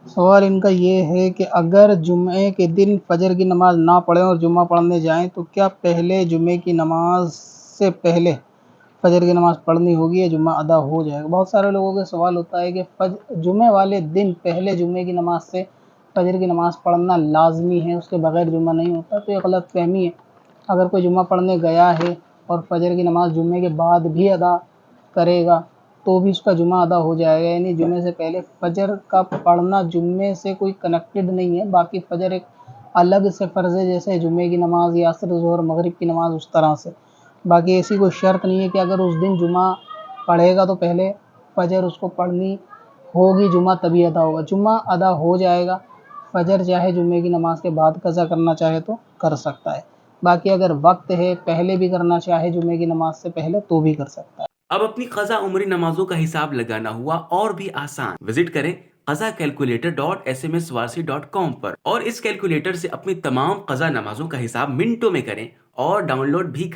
سوال ان کا یہ ہے کہ اگر جمعے کے دن فجر کی نماز نہ پڑھیں اور جمعہ پڑھنے جائیں تو کیا پہلے جمعے کی نماز سے پہلے فجر کی نماز پڑھنی ہوگی یا جمعہ ادا ہو جائے گا؟ بہت سارے لوگوں کا سوال ہوتا ہے کہ جمعے والے دن پہلے جمعے کی نماز سے فجر کی نماز پڑھنا لازمی ہے، اس کے بغیر جمعہ نہیں ہوتا، تو یہ غلط فہمی ہے۔ اگر کوئی جمعہ پڑھنے گیا ہے اور فجر کی نماز جمعے کے بعد بھی ادا کرے گا تو بھی اس کا جمعہ ادا ہو جائے گا، یعنی جمعے سے پہلے فجر کا پڑھنا جمعے سے کوئی کنیکٹڈ نہیں ہے، باقی فجر ایک الگ سے فرض ہے، جیسے جمعے کی نماز یا عصر ظہر مغرب کی نماز، اس طرح سے۔ باقی ایسی کوئی شرط نہیں ہے کہ اگر اس دن جمعہ پڑھے گا تو پہلے فجر اس کو پڑھنی ہوگی، جمعہ تبھی ادا ہوگا۔ جمعہ ادا ہو جائے گا، فجر چاہے جمعے کی نماز کے بعد قضا کرنا چاہے تو کر سکتا ہے، باقی اگر وقت ہے پہلے بھی کرنا چاہے جمعے کی نماز سے پہلے تو بھی کر سکتا ہے۔ اب اپنی قضا عمری نمازوں کا حساب لگانا ہوا اور بھی آسان۔ وزٹ کریں qazakalculator.smswarsi.com پر اور اس کیلکولیٹر سے اپنی تمام قضا نمازوں کا حساب منٹوں میں کریں اور ڈاؤن لوڈ بھی کریں۔